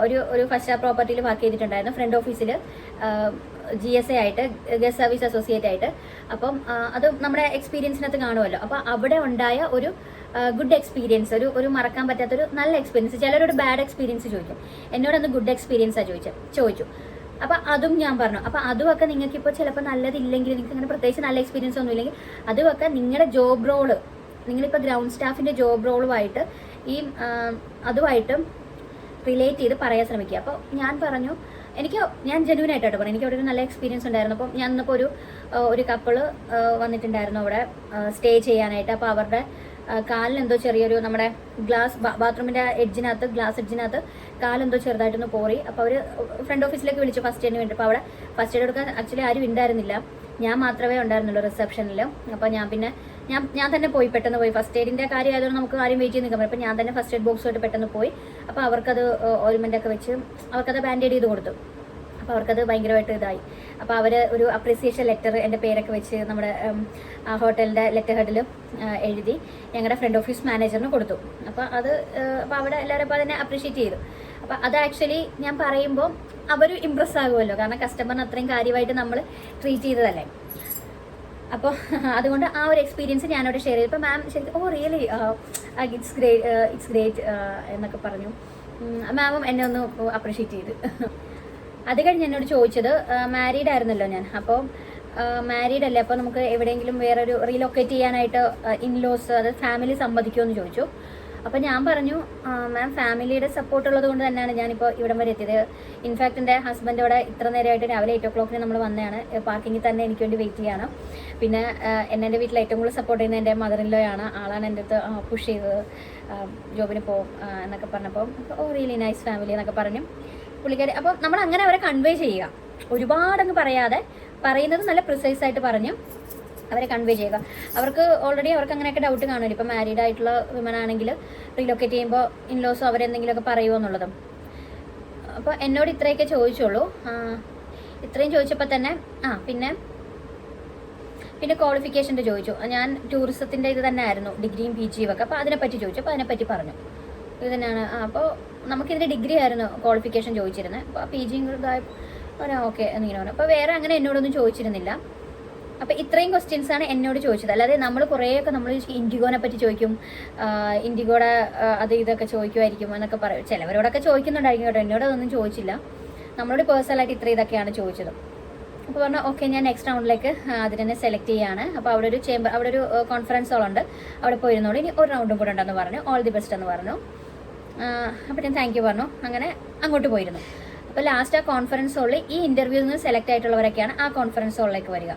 ഒരു ഫസ്റ്റ് സ്റ്റാർ പ്രോപ്പർട്ടിയിൽ വർക്ക് ചെയ്തിട്ടുണ്ടായിരുന്നു, ഫ്രണ്ട് ഓഫീസിൽ GSA ആയിട്ട്, ഗസ്റ്റ് സർവീസ് അസോസിയേറ്റ് ആയിട്ട്. അപ്പം അത് നമ്മുടെ എക്സ്പീരിയൻസിനകത്ത് കാണുമല്ലോ. അപ്പോൾ അവിടെ ഉണ്ടായ ഒരു ഗുഡ് എക്സ്പീരിയൻസ്, ഒരു മറക്കാൻ പറ്റാത്തൊരു നല്ല എക്സ്പീരിയൻസ്. ചിലരൊരു ബാഡ് എക്സ്പീരിയൻസ് ചോദിക്കും, എന്നോടൊന്ന് ഗുഡ് എക്സ്പീരിയൻസാണ് ചോദിച്ചു. അപ്പോൾ അതും ഞാൻ പറഞ്ഞു. അപ്പോൾ അതുമൊക്കെ നിങ്ങൾക്ക് ഇപ്പോൾ ചിലപ്പോൾ നല്ലതില്ലെങ്കിൽ, നിങ്ങൾക്ക് അങ്ങനെ പ്രത്യേകിച്ച് നല്ല എക്സ്പീരിയൻസ് ഒന്നും ഇല്ലെങ്കിൽ അതുമൊക്കെ നിങ്ങളുടെ ജോബ് റോള്, നിങ്ങളിപ്പോൾ ഗ്രൗണ്ട് സ്റ്റാഫിൻ്റെ ജോബ് റോളുമായിട്ട് അതുമായിട്ടും റിലേറ്റ് ചെയ്ത് പറയാൻ ശ്രമിക്കുക. അപ്പോൾ ഞാൻ പറഞ്ഞു, ഞാൻ ജെന്യൂൻ ആയിട്ടോ പറഞ്ഞു, എനിക്ക് അവിടെ ഒരു നല്ല എക്സ്പീരിയൻസ് ഉണ്ടായിരുന്നു. അപ്പം ഞാൻ ഇന്നിപ്പോൾ ഒരു കപ്പിള് വന്നിട്ടുണ്ടായിരുന്നു അവിടെ സ്റ്റേ ചെയ്യാനായിട്ട്. അപ്പോൾ അവരുടെ കാലിനെന്തോ ചെറിയൊരു, നമ്മുടെ ബാത്റൂമിൻ്റെ ഗ്ലാസ് എഡ്ജിനകത്ത് കാലെന്തോ ചെറുതായിട്ടൊന്ന് പോറി. അപ്പോൾ അവർ ഫ്രണ്ട് ഓഫീസിലേക്ക് വിളിച്ചു ഫസ്റ്റ് എയ്ഡിന് വേണ്ടി. അപ്പോൾ അവിടെ ഫസ്റ്റ് എയ്ഡ് കൊടുക്കാൻ ആക്ച്വലി ആരും ഉണ്ടായിരുന്നില്ല, ഞാൻ മാത്രമേ ഉണ്ടായിരുന്നുള്ളൂ റിസപ്ഷനിൽ. അപ്പോൾ ഞാൻ തന്നെ പെട്ടെന്ന് പോയി. ഫസ്റ്റ് എയ്ഡിൻ്റെ കാര്യം ആയതുകൊണ്ട് നമുക്ക് ആരും വെയിറ്റ് ചെയ്ത് നിൽക്കാൻ പറ്റും. അപ്പോൾ ഞാൻ തന്നെ ഫസ്റ്റ് എയ്ഡ് ബോക്സുമായിട്ട് പെട്ടെന്ന് പോയി. അപ്പോൾ അവർക്കത് ഓയിൽമെൻ്റൊക്കെ വെച്ച് അവർക്കത് ബാൻഡേഡ് ചെയ്ത് കൊടുത്തു. അപ്പോൾ അവർക്കത് ഭയങ്കരമായിട്ട് ഇതായി. അപ്പോൾ അവർ ഒരു അപ്രീസിയേഷൻ ലെറ്റർ എൻ്റെ പേരൊക്കെ വെച്ച് നമ്മുടെ ആ ഹോട്ടലിൻ്റെ ലെറ്റർ ഹെഡിൽ എഴുതി ഞങ്ങളുടെ ഫ്രണ്ട് ഓഫീസ് മാനേജറിന് കൊടുത്തു. അപ്പോൾ അവിടെ എല്ലാവരും അപ്പോൾ അതിനെ അപ്രീഷിയേറ്റ് ചെയ്തു. അപ്പോൾ അത് ആക്ച്വലി ഞാൻ പറയുമ്പോൾ അവർ ഇമ്പ്രസ് ആകുമല്ലോ, കാരണം കസ്റ്റമറിന് അത്രയും കാര്യമായിട്ട് നമ്മൾ ട്രീറ്റ് ചെയ്തതല്ലേ. അപ്പോൾ അതുകൊണ്ട് ആ ഒരു എക്സ്പീരിയൻസ് ഞാനവിടെ ഷെയർ ചെയ്തു. ഇപ്പോൾ മാം ശരിക്കും റിയലി ഇറ്റ്സ് ഗ്രേറ്റ് എന്നൊക്കെ പറഞ്ഞു. മാമും എന്നെ ഒന്ന് അപ്രീഷിയേറ്റ് ചെയ്ത്. അത് കഴിഞ്ഞ് എന്നോട് ചോദിച്ചത്, മാരീഡ് ആയിരുന്നല്ലോ ഞാൻ, അപ്പോൾ മാരീഡ് അല്ലേ, അപ്പോൾ നമുക്ക് എവിടെയെങ്കിലും വേറൊരു റീലൊക്കേറ്റ് ചെയ്യാനായിട്ട് ഇൻലോസ്, അതായത് ഫാമിലി സമ്മതിക്കുമോ എന്ന് ചോദിച്ചു. അപ്പോൾ ഞാൻ പറഞ്ഞു, മാം ഫാമിലിയുടെ സപ്പോർട്ട് ഉള്ളത് കൊണ്ട് തന്നെയാണ് ഞാനിപ്പോൾ ഇവിടം വരെ എത്തിയത്. ഇൻഫാക്ട് എൻ്റെ ഹസ്ബൻഡോടെ ഇത്ര നേരമായിട്ട് രാവിലെ 8 o'clock നമ്മൾ വന്നതാണ്. പാർക്കിങ്ങിൽ തന്നെ എനിക്ക് വേണ്ടി വെയിറ്റ് ചെയ്യണം. പിന്നെ എൻ്റെ വീട്ടിൽ ഏറ്റവും കൂടുതൽ സപ്പോർട്ട് ചെയ്യുന്നത് എൻ്റെ മദർ ഇൻ ലോ ആണ്. ആളാണ് എൻ്റെ അടുത്ത് പുഷ് ചെയ്തത്, ജോബിന് പോകും എന്നൊക്കെ പറഞ്ഞപ്പോൾ റിയലി നൈസ് ഫാമിലി എന്നൊക്കെ പറഞ്ഞു പുള്ളിക്കാരി. അപ്പം നമ്മൾ അങ്ങനെ അവരെ കൺവേ ചെയ്യുക, ഒരുപാടങ്ങ് പറയാതെ, പറയുന്നത് നല്ല പ്രിസൈസ് ആയിട്ട് പറഞ്ഞ് അവരെ കൺവേ ചെയ്യുക. അവർക്ക് അങ്ങനെയൊക്കെ ഡൗട്ട് കാണുമല്ലോ. ഇപ്പം മാരീഡ് ആയിട്ടുള്ള വിമൻ ആണെങ്കിൽ റീലൊക്കേറ്റ് ചെയ്യുമ്പോൾ ഇൻലോസ് അവരെന്തെങ്കിലുമൊക്കെ പറയുമോ എന്നുള്ളതും. അപ്പോൾ എന്നോട് ഇത്രയൊക്കെ ചോദിച്ചോളൂ. ഇത്രയും ചോദിച്ചപ്പോൾ തന്നെ പിന്നെ ക്വാളിഫിക്കേഷൻ്റെ ചോദിച്ചു. ഞാൻ ടൂറിസത്തിൻ്റെ ഇത് തന്നെ ആയിരുന്നു, ഡിഗ്രിയും PGയും ഒക്കെ. അപ്പോൾ അതിനെപ്പറ്റി ചോദിച്ചു. അപ്പോൾ അതിനെപ്പറ്റി പറഞ്ഞു ഇത് തന്നെയാണ്. അപ്പോൾ നമുക്കിതിൻ്റെ ഡിഗ്രി ആയിരുന്നു ക്വാളിഫിക്കേഷൻ ചോദിച്ചിരുന്നത്. അപ്പോൾ PGയും ഇതായി ഓക്കെ എന്നിങ്ങനെ പറഞ്ഞു. അപ്പോൾ വേറെ അങ്ങനെ എന്നോടൊന്നും ചോദിച്ചിരുന്നില്ല. അപ്പോൾ ഇത്രയും ക്വസ്റ്റ്യൻസാണ് എന്നോട് ചോദിച്ചത്. അല്ലാതെ നമ്മൾ കുറേയൊക്കെ നമ്മൾ ഇൻഡിഗോനെ പറ്റി ചോദിക്കും, ഇൻഡിഗോയുടെ അത് ഇതൊക്കെ ചോദിക്കുമായിരിക്കും എന്നൊക്കെ പറയും. ചിലവരോടൊക്കെ ചോദിക്കുന്നുണ്ടായിരിക്കും കേട്ടോ, എന്നോട് അതൊന്നും ചോദിച്ചില്ല. നമ്മളോട് പേഴ്സണലായിട്ട് ഇതൊക്കെയാണ് ചോദിച്ചത്. അപ്പോൾ പറഞ്ഞു ഓക്കെ, ഞാൻ നെക്സ്റ്റ് റൗണ്ടിലേക്ക് അതിന് തന്നെ സെലക്ട് ചെയ്യുകയാണ്. അപ്പോൾ അവിടെ ഒരു കോൺഫറൻസ് ഹോളുണ്ട്, അവിടെ പോയിരുന്നോളൂ, ഇനി ഒരു റൗണ്ടും കൂടെ ഉണ്ടെന്ന് പറഞ്ഞു. ഓൾ ദി ബെസ്റ്റ് എന്ന് പറഞ്ഞു. അപ്പോൾ ഞാൻ താങ്ക് യു പറഞ്ഞു. അങ്ങനെ അങ്ങോട്ട് പോയിരുന്നു. അപ്പോൾ ലാസ്റ്റ് ആ കോൺഫറൻസ് ഹോളിൽ ഈ ഇൻ്റർവ്യൂവിൽ നിന്ന് സെലക്ട് ആയിട്ടുള്ളവരൊക്കെയാണ് ആ കോൺഫറൻസ് ഹോളിലേക്ക് വരിക.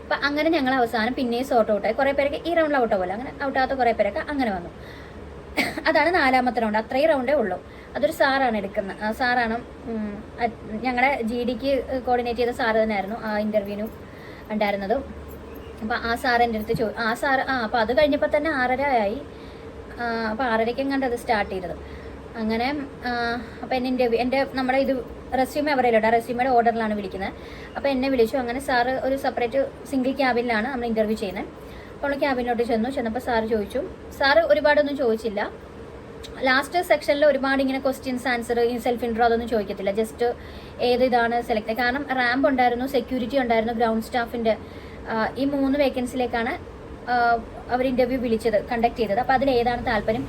അപ്പോൾ അങ്ങനെ ഞങ്ങൾ അവസാനം പിന്നെയും സോർട്ട് ഔട്ടായി. കുറേ പേരൊക്കെ ഈ റൗണ്ടിൽ ഔട്ട് പോലെ, അങ്ങനെ ഔട്ടാകാത്ത കുറേ പേരൊക്കെ അങ്ങനെ വന്നു. അതാണ് 4ാമത്തെ റൗണ്ട്. അത്രയും റൗണ്ടേ ഉള്ളൂ. അതൊരു സാറാണ് എടുക്കുന്നത്. സാറാണ് ഞങ്ങളുടെ GDക്ക് കോർഡിനേറ്റ് ചെയ്ത സാറ് തന്നെയായിരുന്നു ആ ഇൻ്റർവ്യൂവിനും ഉണ്ടായിരുന്നത്. അപ്പോൾ ആ സാർ എൻ്റെ അടുത്ത് അപ്പോൾ അത് കഴിഞ്ഞപ്പോൾ തന്നെ 6:30 ആയി. അപ്പോൾ 6:30 കണ്ടത് സ്റ്റാർട്ട് ചെയ്തത്. അങ്ങനെ അപ്പോൾ നമ്മുടെ ഇത് റെസ്യൂമേ അവരല്ലോട്ടെ, റെസ്യൂമയുടെ ഓർഡറിലാണ് വിളിക്കുന്നത്. അപ്പോൾ എന്നെ വിളിച്ചു. അങ്ങനെ സാറ് ഒരു സെപ്പറേറ്റ് സിംഗിൾ ക്യാബിനിലാണ് നമ്മൾ ഇൻ്റർവ്യൂ ചെയ്യുന്നത്. അപ്പോൾ ക്യാബിനോട്ട് ചെന്നപ്പോൾ സാറ് ചോദിച്ചു. സാറ് ഒരുപാടൊന്നും ചോദിച്ചില്ല. ലാസ്റ്റ് സെക്ഷനിൽ ഒരുപാട് ഇങ്ങനെ ക്വസ്റ്റ്യൻസ് ആൻസർ, സെൽഫ് ഇൻട്രോ അതൊന്നും ചോദിക്കത്തില്ല. ജസ്റ്റ് ഇതാണ് സെലക്ട്. കാരണം റാമ്പ് ഉണ്ടായിരുന്നു, സെക്യൂരിറ്റി ഉണ്ടായിരുന്നു, ഗ്രൗണ്ട് സ്റ്റാഫിൻ്റെ ഈ 3 വേക്കൻസിയിലേക്കാണ് അവർ ഇൻ്റർവ്യൂ കണ്ടക്ട് ചെയ്തത്. അപ്പോൾ അതിൽ ഏതാണ് താല്പര്യം,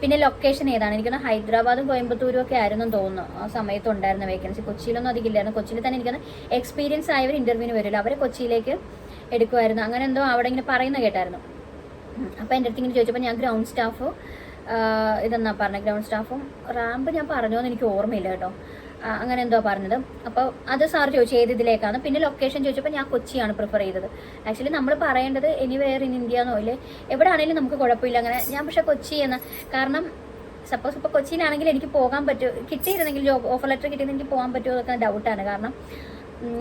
പിന്നെ ലൊക്കേഷൻ ഏതാണ്, എനിക്കൊന്ന് ഹൈദരാബാദും കോയമ്പത്തൂരും ഒക്കെ ആയിരുന്നു തോന്നുന്നു ആ സമയത്ത് ഉണ്ടായിരുന്ന വേക്കൻസി. കൊച്ചിയിലൊന്നും അധികമില്ലായിരുന്നു. കൊച്ചിയിൽ തന്നെ എനിക്കൊന്ന് എക്സ്പീരിയൻസ് ആയവർ ഇൻ്റർവ്യൂവിന് വരില്ല, അവരെ കൊച്ചിയിലേക്ക് എടുക്കുമായിരുന്നു. അങ്ങനെ എന്തോ അവിടെ ഇങ്ങനെ പറയുന്ന കേട്ടായിരുന്നു. അപ്പോൾ എൻ്റെ അടുത്ത് ഇങ്ങനെ ചോദിച്ചപ്പോൾ ഞാൻ ഗ്രൗണ്ട് സ്റ്റാഫ് ഇതെന്നാ പറഞ്ഞത്, ഗ്രൗണ്ട് സ്റ്റാഫും റാമ്പ് ഞാൻ പറഞ്ഞോന്ന് എനിക്ക് ഓർമ്മയില്ല കേട്ടോ, അങ്ങനെ എന്തോ പറഞ്ഞത്. അപ്പോൾ അത് സാർ ചോദിച്ചു ഏത് ഇതിലേക്കാണ്. പിന്നെ ലൊക്കേഷൻ ചോദിച്ചപ്പോൾ ഞാൻ കൊച്ചിയാണ് പ്രിഫർ ചെയ്തത്. ആക്ച്വലി നമ്മൾ പറയേണ്ടത് എനിവെയർ ഇൻ ഇന്ത്യ എന്നോ ഇല്ലേ, എവിടെ ആണെങ്കിലും നമുക്ക് കുഴപ്പമില്ല അങ്ങനെ. ഞാൻ പക്ഷേ കൊച്ചി എന്ന്, കാരണം സപ്പോസ് ഇപ്പോൾ കൊച്ചിയിലാണെങ്കിൽ എനിക്ക് പോകാൻ പറ്റുമോ, കിട്ടിയിരുന്നെങ്കിൽ ജോബ് ഓഫർ ലെറ്റർ കിട്ടിയിരുന്നെങ്കിൽ എനിക്ക് പോകാൻ പറ്റുമോ എന്നൊക്കെ ഡൗട്ടാണ്. കാരണം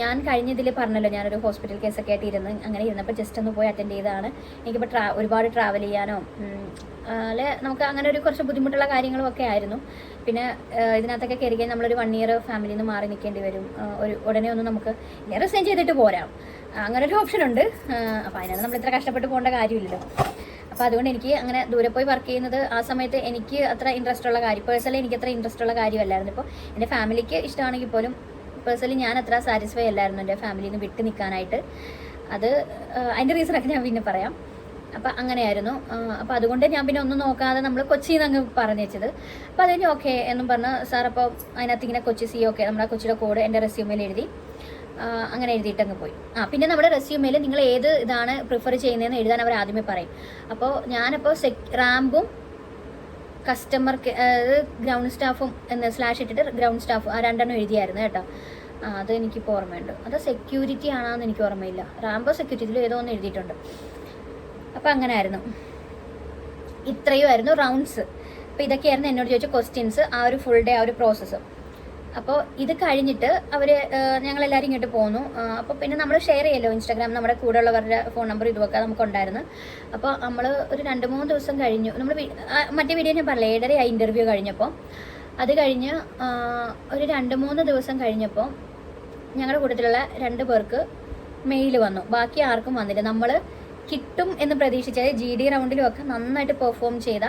ഞാൻ കഴിഞ്ഞ ഇതിൽ പറഞ്ഞല്ലോ ഞാനൊരു ഹോസ്പിറ്റൽ കേസൊക്കെ ആയിട്ട് അങ്ങനെ ഇരുന്നപ്പോൾ ജസ്റ്റ് ഒന്ന് പോയി അറ്റൻഡ് ചെയ്തതാണ്. എനിക്കിപ്പോൾ ഒരുപാട് ട്രാവൽ ചെയ്യാനോ അല്ലെ നമുക്ക് അങ്ങനെ ഒരു കുറച്ച് ബുദ്ധിമുട്ടുള്ള കാര്യങ്ങളും ഒക്കെ ആയിരുന്നു. പിന്നെ ഇതിനകത്തൊക്കെ കയറിക്കാൻ നമ്മളൊരു 1 ഇയർ ഫാമിലിയിൽ നിന്ന് മാറി നിൽക്കേണ്ടി വരും. ഉടനെ ഒന്നും നമുക്ക് റിസൈൻ ചെയ്തിട്ട് പോരാം, അങ്ങനെ ഒരു ഓപ്ഷൻ ഉണ്ട്. അപ്പോൾ അതിനകത്ത് നമ്മൾ ഇത്ര കഷ്ടപ്പെട്ട് പോകേണ്ട കാര്യമില്ലല്ലോ. അപ്പോൾ അതുകൊണ്ട് എനിക്ക് അങ്ങനെ ദൂരെ പോയി വർക്ക് ചെയ്യുന്നത് ആ സമയത്ത് എനിക്ക് അത്ര ഇൻട്രസ്റ്റ് ഉള്ള കാര്യം, പേഴ്സണലി എനിക്ക് അത്ര ഇൻട്രസ്റ്റ് ഉള്ള കാര്യമല്ലായിരുന്നു. ഇപ്പോൾ എൻ്റെ ഫാമിലിക്ക് ഇഷ്ടമാണെങ്കിൽ പോലും പേഴ്സണലി ഞാൻ അത്ര സാറ്റിസ്ഫൈ അല്ലായിരുന്നു എൻ്റെ ഫാമിലിയിൽ നിന്ന് വിട്ട് നിൽക്കാനായിട്ട്. അത് അതിൻ്റെ റീസണൊക്കെ ഞാൻ പിന്നെ പറയാം. അപ്പം അങ്ങനെയായിരുന്നു. അപ്പം അതുകൊണ്ട് ഞാൻ പിന്നെ ഒന്നും നോക്കാതെ നമ്മൾ കൊച്ചിയിൽ നിന്ന് അങ്ങ് പറഞ്ഞു വെച്ചത്. അപ്പോൾ അത് കഴിഞ്ഞ് ഓക്കെ എന്നും പറഞ്ഞ് സാർ അപ്പോൾ അതിനകത്ത് ഇങ്ങനെ കൊച്ചി ഓക്കെ നമ്മുടെ കൊച്ചിയുടെ കോഡ് എൻ്റെ റെസ്യൂമേൽ എഴുതി, അങ്ങനെ എഴുതിയിട്ട് അങ്ങ് പോയി. പിന്നെ നമ്മുടെ റെസ്യൂമേൽ നിങ്ങൾ ഏത് ഇതാണ് പ്രിഫർ ചെയ്യുന്നതെന്ന് എഴുതാൻ അവർ ആദ്യമേ പറയും. അപ്പോൾ ഞാനപ്പോൾ റാമ്പും കസ്റ്റമർ ഗ്രൗണ്ട് സ്റ്റാഫും എന്ന് സ്ലാഷ് ഇട്ടിട്ട് ഗ്രൗണ്ട് സ്റ്റാഫ് ആ 2 എഴുതിയായിരുന്നു കേട്ടോ. അത് എനിക്കിപ്പോൾ ഓർമ്മയുണ്ട്. അത് സെക്യൂരിറ്റി ആണോന്ന് എനിക്ക് ഓർമ്മയില്ല, റാമ്പോ സെക്യൂരിറ്റി ഇതിൽ ഏതോ ഒന്ന് എഴുതിയിട്ടുണ്ട്. അപ്പോൾ അങ്ങനെ ആയിരുന്നു. ഇത്രയുമായിരുന്നു റൗണ്ട്സ്. അപ്പോൾ ഇതൊക്കെയായിരുന്നു എന്നോട് ചോദിച്ച ക്വസ്റ്റ്യൻസ്, ആ ഒരു ഫുൾ ഡേ ആ ഒരു പ്രോസസ്സ്. അപ്പോൾ ഇത് കഴിഞ്ഞിട്ട് അവർ ഞങ്ങളെല്ലാവരും ഇങ്ങോട്ട് പോന്നു. അപ്പോൾ പിന്നെ നമ്മൾ ഷെയർ ചെയ്യല്ലോ ഇൻസ്റ്റാഗ്രാം, നമ്മുടെ കൂടെ ഉള്ളവരുടെ ഫോൺ നമ്പർ ഇതുമൊക്കെ നമുക്കുണ്ടായിരുന്നു. അപ്പോൾ നമ്മൾ ഒരു 2-3 ദിവസം കഴിഞ്ഞു. നമ്മൾ മറ്റേ വീഡിയോ ഞാൻ പറഞ്ഞില്ല 7:30 ഇൻ്റർവ്യൂ കഴിഞ്ഞപ്പോൾ. അത് കഴിഞ്ഞ് ഒരു 2-3 ദിവസം കഴിഞ്ഞപ്പോൾ ഞങ്ങളുടെ കൂട്ടത്തിലുള്ള 2 പേർക്ക് മെയിൽ വന്നു, ബാക്കി ആർക്കും വന്നില്ല. നമ്മൾ കിട്ടും എന്ന് പ്രതീക്ഷിച്ചാൽ GD റൗണ്ടിലുമൊക്കെ നന്നായിട്ട് പെർഫോം ചെയ്ത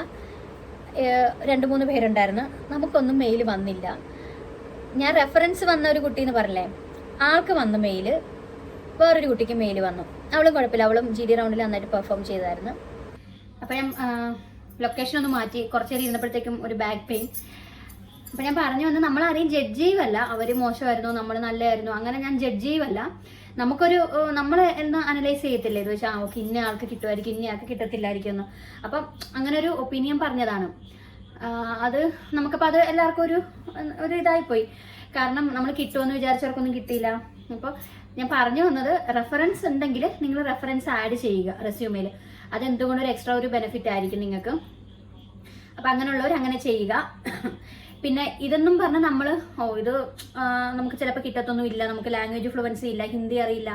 2-3 പേരുണ്ടായിരുന്നു. നമുക്കൊന്നും മെയിൽ വന്നില്ല. ഞാൻ റെഫറൻസ് വന്ന ഒരു കുട്ടി എന്ന് പറഞ്ഞില്ലേ, ആൾക്ക് വന്ന മെയിൽ, വേറൊരു കുട്ടിക്ക് മെയിൽ വന്നു. അവളും കുഴപ്പമില്ല, അവളും GD റൗണ്ടിൽ നന്നായിട്ട് പെർഫോം ചെയ്തായിരുന്നു. അപ്പോൾ ഞാൻ ലൊക്കേഷൻ ഒന്ന് മാറ്റി, കുറച്ച് നേരം ഇരുന്നപ്പോഴത്തേക്കും ഒരു ബാക്ക് പെയിൻ. അപ്പോൾ ഞാൻ പറഞ്ഞു വന്ന് നമ്മളാരെയും ജഡ്ജ് ചെയ്യുമല്ല, അവർ മോശമായിരുന്നു നമ്മൾ നല്ലതായിരുന്നു അങ്ങനെ ഞാൻ ജഡ്ജ് ചെയ്യുമല്ല. നമ്മൾ എന്ന് അനലൈസ് ചെയ്യത്തില്ലേ ഇത് വെച്ചാൽ ഓക്കെ ഇന്ന ആൾക്ക് കിട്ടുമായിരിക്കും ഇന്ന ആൾക്ക് കിട്ടത്തില്ലായിരിക്കും എന്ന്. അപ്പം അങ്ങനെ ഒരു ഒപ്പീനിയൻ പറഞ്ഞതാണ്. അത് നമുക്കപ്പോൾ അത് എല്ലാവർക്കും ഒരു ഇതായിപ്പോയി. കാരണം നമ്മൾ കിട്ടുമെന്ന് വിചാരിച്ചവർക്കൊന്നും കിട്ടിയില്ല. അപ്പോൾ ഞാൻ പറഞ്ഞു വന്നത് റെഫറൻസ് ഉണ്ടെങ്കിൽ നിങ്ങൾ റെഫറൻസ് ആഡ് ചെയ്യുക റെസ്യൂമേൽ. അതെന്തുകൊണ്ടും ഒരു എക്സ്ട്രാ ഒരു ബെനിഫിറ്റ് ആയിരിക്കും നിങ്ങൾക്ക്. അപ്പം അങ്ങനെയുള്ളവർ അങ്ങനെ ചെയ്യുക. പിന്നെ ഇതൊന്നും പറഞ്ഞാൽ നമ്മൾ ഇത് നമുക്ക് ചിലപ്പോൾ കിട്ടത്തൊന്നും ഇല്ല, നമുക്ക് ലാംഗ്വേജ് ഫ്ലുവൻസി ഇല്ല, ഹിന്ദി അറിയില്ല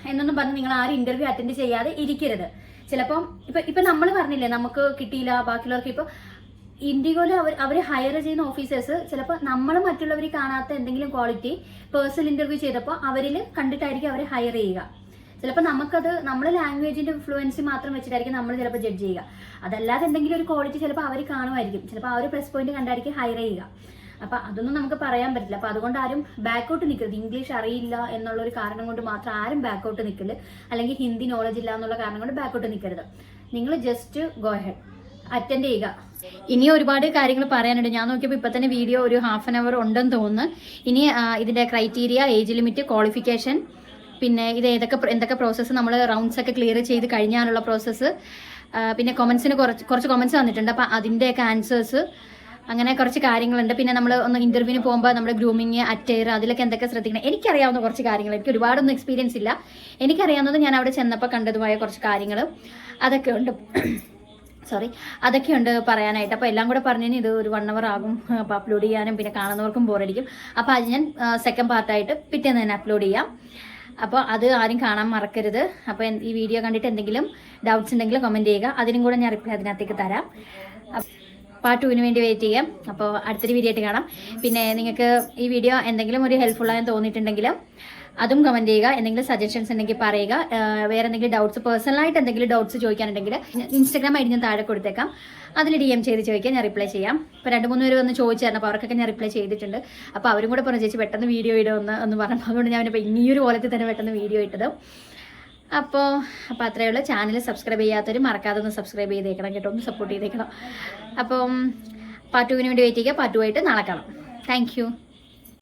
എന്നൊന്നും പറഞ്ഞ് നിങ്ങൾ ആരും ഇൻ്റർവ്യൂ അറ്റൻഡ് ചെയ്യാതെ ഇരിക്കരുത്. ചിലപ്പം ഇപ്പം നമ്മൾ പറഞ്ഞില്ലേ നമുക്ക് കിട്ടിയില്ല, ബാക്കിയുള്ളവർക്ക് ഇപ്പോൾ ഇൻഡിഗോയിൽ അവർ ഹയർ ചെയ്യുന്ന ഓഫീസേഴ്സ് ചിലപ്പോൾ നമ്മൾ മറ്റുള്ളവർ കാണാത്ത എന്തെങ്കിലും ക്വാളിറ്റി പേഴ്സണൽ ഇൻ്റർവ്യൂ ചെയ്തപ്പോൾ അവരിൽ കണ്ടിട്ടായിരിക്കും അവരെ ഹയർ ചെയ്യുക. ചിലപ്പോൾ നമുക്കത് നമ്മൾ ലാംഗ്വേജിൻ്റെ ഫ്ലുവൻസി മാത്രം വെച്ചിട്ടായിരിക്കും നമ്മൾ ചിലപ്പോൾ ജഡ്ജ് ചെയ്യുക. അതല്ലാതെ എന്തെങ്കിലും ഒരു ക്വാളിറ്റി ചിലപ്പോൾ അവർ കാണുമായിരിക്കും, ചിലപ്പോൾ ആ ഒരു പ്ലസ് പോയിന്റ് കണ്ടായിരിക്കും ഹയർ ചെയ്യുക. അപ്പം അതൊന്നും നമുക്ക് പറയാൻ പറ്റില്ല. അപ്പോൾ അതുകൊണ്ട് ആരും ബാക്കൗട്ട് നിൽക്കരുത്. ഇംഗ്ലീഷ് അറിയില്ല എന്നുള്ളൊരു കാരണം കൊണ്ട് മാത്രം ആരും ബാക്കൗട്ട് നിൽക്കല്, അല്ലെങ്കിൽ ഹിന്ദി നോളജ് ഇല്ല എന്നുള്ള കാരണം കൊണ്ട് ബാക്കൗട്ട് നിൽക്കരുത്. നിങ്ങൾ ജസ്റ്റ് ഗോ ഹെഡ് അറ്റൻഡ് ചെയ്യുക. ഇനി ഒരുപാട് കാര്യങ്ങൾ പറയാനുണ്ട്. ഞാൻ നോക്കിയപ്പോൾ ഇപ്പം തന്നെ വീഡിയോ ഒരു 1/2 hour ഉണ്ടെന്ന് തോന്നുന്നു. ഇനി ഇതിൻ്റെ ക്രൈറ്റീരിയ, ഏജ് ലിമിറ്റ്, ക്വാളിഫിക്കേഷൻ, പിന്നെ ഇത് എന്തൊക്കെ പ്രോസസ്സ് നമ്മൾ റൗണ്ട്സ് ഒക്കെ ക്ലിയർ ചെയ്ത് കഴിഞ്ഞാലുള്ള പ്രോസസ്സ്, പിന്നെ കൊമൻസിന് കുറച്ച് കൊമൻസ് വന്നിട്ടുണ്ട്. അപ്പോൾ അതിൻ്റെയൊക്കെ ആൻസേഴ്സ്, അങ്ങനെ കുറച്ച് കാര്യങ്ങളുണ്ട്. പിന്നെ നമ്മൾ ഒന്ന് ഇൻ്റർവ്യൂവിന് പോകുമ്പോൾ നമ്മുടെ ഗ്രൂമിങ്, അറ്റയർ, അതിലൊക്കെ എന്തൊക്കെ ശ്രദ്ധിക്കണം. എനിക്കറിയാവുന്ന കുറച്ച് കാര്യങ്ങൾ, എനിക്ക് ഒരുപാടൊന്നും എക്സ്പീരിയൻസ് ഇല്ല, എനിക്കറിയാവുന്നത് ഞാൻ അവിടെ ചെന്നപ്പോൾ കണ്ടതുമായ കുറച്ച് കാര്യങ്ങൾ അതൊക്കെ ഉണ്ട്. അതൊക്കെയുണ്ട് പറയാനായിട്ട്. അപ്പോൾ എല്ലാം കൂടെ പറഞ്ഞു ഇത് ഒരു 1 hour ആകും. അപ്പോൾ അപ്ലോഡ് ചെയ്യാനും പിന്നെ കാണുന്നവർക്കും ബോറടിക്കും. അപ്പോൾ അത് ഞാൻ സെക്കൻഡ് പാർട്ടായിട്ട് പിറ്റേന്ന് തന്നെ അപ്ലോഡ് ചെയ്യാം. അപ്പോൾ അത് ആരും കാണാൻ മറക്കരുത്. അപ്പോൾ ഈ വീഡിയോ കണ്ടിട്ട് എന്തെങ്കിലും ഡൗട്ട്സ് ഉണ്ടെങ്കിൽ കമൻറ്റ് ചെയ്യുക, അതിനും കൂടെ ഞാൻ റിപ്ലൈ അതിനകത്തേക്ക് തരാം. പാർട്ട് 2 വേണ്ടി വെയിറ്റ് ചെയ്യാം. അപ്പോൾ അടുത്തൊരു വീഡിയോ ആയിട്ട് കാണാം. പിന്നെ നിങ്ങൾക്ക് ഈ വീഡിയോ എന്തെങ്കിലും ഒരു ഹെൽപ്ഫുള്ളായി തോന്നിയിട്ടുണ്ടെങ്കിൽ അതും കമൻറ്റ് ചെയ്യുക. എന്തെങ്കിലും സജഷൻസ് ഉണ്ടെങ്കിൽ പറയുക. വേറെ എന്തെങ്കിലും ഡൗട്ട്സ്, പേഴ്സണലായിട്ട് എന്തെങ്കിലും ഡൗട്ട്സ് ചോദിക്കാനുണ്ടെങ്കിൽ Instagram ഐഡി ഞാൻ താഴെ കൊടുത്തേക്കാം, അതിൽ DM ചെയ്ത് ചോദിക്കാൻ ഞാൻ റിപ്ലൈ ചെയ്യാം. ഇപ്പോൾ 2-3 പേര് വന്ന് ചോദിച്ചായിരുന്നു, അപ്പോൾ അവർക്കൊക്കെ ഞാൻ റിപ്ലൈ ചെയ്തിട്ടുണ്ട്. അപ്പോൾ അവരും കൂടെ പറഞ്ഞു ചേച്ചി പെട്ടെന്ന് വീഡിയോ ഇടുമെന്ന് പറഞ്ഞപ്പോൾ അതുകൊണ്ട് ഞാൻ ഇപ്പോൾ ഇനിയൊരു പോലത്തിൽ തന്നെ പെട്ടെന്ന് വീഡിയോ ഇട്ടത്. അപ്പോൾ അത്രയേ ഉള്ളൂ. ചാനൽ സബ്സ്ക്രൈബ് ചെയ്യാത്തവർ മറക്കാതെ ഒന്ന് സബ്സ്ക്രൈബ് ചെയ്തേക്കണം കേട്ടോ, ഒന്ന് സപ്പോർട്ട് ചെയ്തേക്കണം. അപ്പം പാർട്ട് 2 വേണ്ടി വെയിറ്റ് ചെയ്യുക. പാർട്ട് 2 ആയിട്ട് നാളെ കാണാം. താങ്ക്